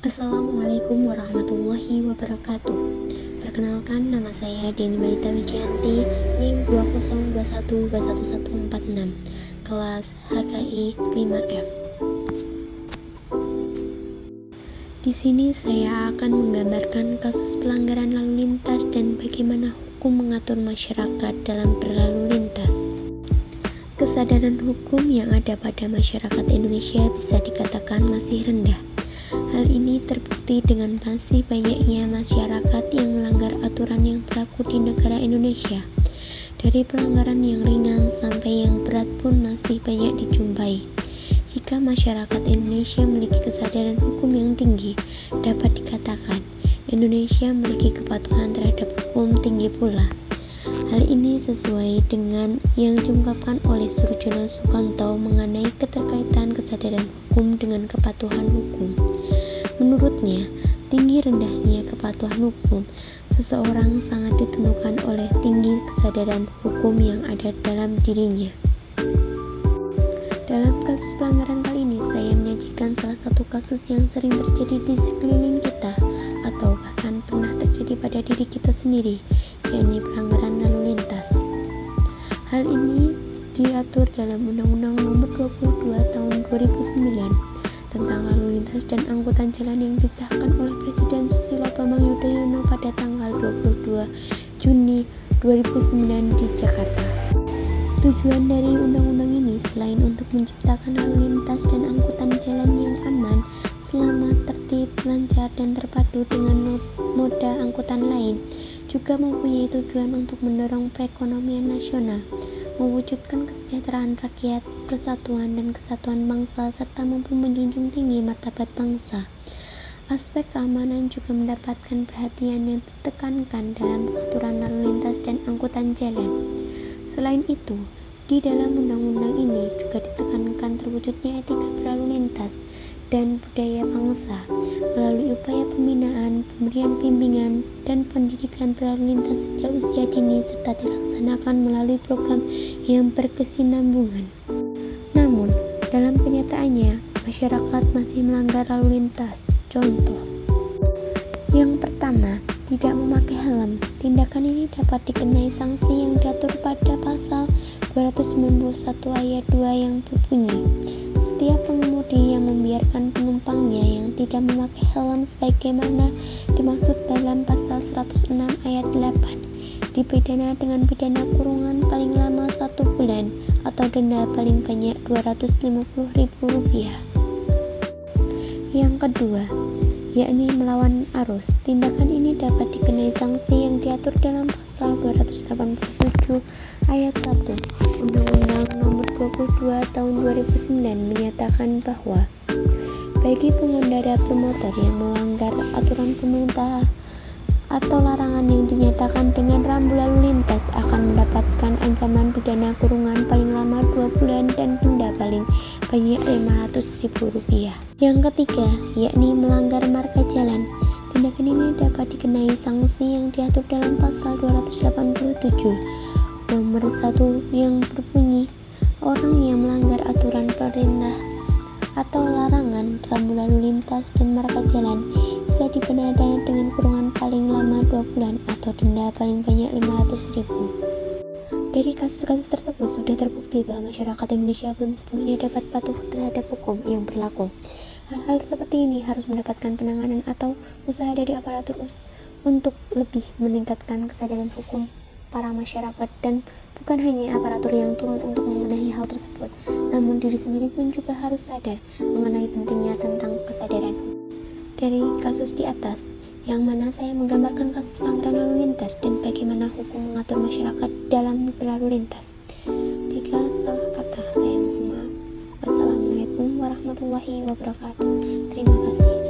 Assalamualaikum warahmatullahi wabarakatuh. Perkenalkan, nama saya Deni Malita Wijayanti, NIM 2021211146, kelas HKI 5F. Di sini saya akan menggambarkan kasus pelanggaran lalu lintas dan bagaimana hukum mengatur masyarakat dalam berlalu lintas. Kesadaran hukum yang ada pada masyarakat Indonesia bisa dikatakan masih rendah. Hal ini terbukti dengan masih banyaknya masyarakat yang melanggar aturan yang berlaku di negara Indonesia. Dari pelanggaran yang ringan sampai yang berat pun masih banyak dijumpai. Jika masyarakat Indonesia memiliki kesadaran hukum yang tinggi, dapat dikatakan Indonesia memiliki kepatuhan terhadap hukum tinggi pula. Hal ini sesuai dengan yang diungkapkan oleh Surjono Sukanto mengenai keterkaitan kesadaran hukum dengan kepatuhan hukum. Menurutnya, tinggi rendahnya kepatuhan hukum seseorang sangat ditentukan oleh tinggi kesadaran hukum yang ada dalam dirinya. Dalam kasus pelanggaran kali ini, saya menyajikan salah satu kasus yang sering terjadi di sekeliling kita atau bahkan pernah terjadi pada diri kita sendiri, yakni pelanggaran lalu lintas. Hal ini diatur dalam Undang-Undang Nomor 22 Tahun 2009 tentang lalu lintas dan angkutan jalan yang disahkan oleh Presiden Susilo Bambang Yudhoyono pada tanggal 22 Juni 2009 di Jakarta. Tujuan dari undang-undang ini selain untuk menciptakan lalu lintas dan angkutan jalan yang aman, selamat, tertib, lancar, dan terpadu dengan moda angkutan lain, juga mempunyai tujuan untuk mendorong perekonomian nasional, mewujudkan kesejahteraan rakyat, persatuan dan kesatuan bangsa, serta mampu menjunjung tinggi martabat bangsa. Aspek keamanan juga mendapatkan perhatian yang ditekankan dalam aturan lalu lintas dan angkutan jalan. Selain itu, di dalam undang-undang ini juga ditekankan terwujudnya etika berlalu lintas dan budaya bangsa melalui upaya pembinaan, pemberian bimbingan, dan pendidikan berlalu lintas sejak usia dini serta dilaksanakan melalui program yang berkesinambungan. Namun, dalam kenyataannya, masyarakat masih melanggar lalu lintas. Contoh, yang pertama, tidak memakai helm. Tindakan ini dapat dikenai sanksi yang diatur pada pasal 291 ayat 2 yang berbunyi, setiap pengemudi yang membiarkan penumpangnya yang tidak memakai helm sebagaimana dimaksud dalam pasal 106 ayat 8 dipidana dengan pidana kurungan paling lama 1 bulan atau denda paling banyak Rp250.000. Yang kedua, yakni melawan arus. Tindakan ini dapat dikenai sanksi yang diatur dalam pasal 287 ayat 1 Undang-Undang Nomor 22 Tahun 2009 menyatakan bahwa bagi pengendara bermotor yang melanggar aturan pemerintah atau larangan yang dinyatakan dengan rambu lalu lintas akan mendapatkan ancaman pidana kurungan paling lama 2 bulan dan denda paling banyak Rp500.000. Yang ketiga, yakni melanggar marka jalan. Tindakan ini dapat dikenai sanksi yang diatur dalam pasal 287 nomor 1 yang berbunyi, orang yang melanggar aturan perintah atau larangan rambu lalu lintas dan marka jalan bisa dipidana dengan kurungan paling lama 2 bulan atau denda paling banyak Rp500.000. Dari kasus-kasus tersebut sudah terbukti bahwa masyarakat Indonesia belum sepenuhnya dapat patuh terhadap hukum yang berlaku. Hal-hal seperti ini harus mendapatkan penanganan atau usaha dari aparatur untuk lebih meningkatkan kesadaran hukum para masyarakat, dan bukan hanya aparatur yang turun untuk membenahi hal tersebut, namun diri sendiri pun juga harus sadar mengenai pentingnya tentang kesadaran. Dari kasus di atas, yang mana saya menggambarkan kasus pelanggaran lalu lintas dan bagaimana hukum mengatur masyarakat dalam berlalu lintas. Jika salah kata, saya mohon maaf. Wassalamualaikum warahmatullahi wabarakatuh. Terima kasih.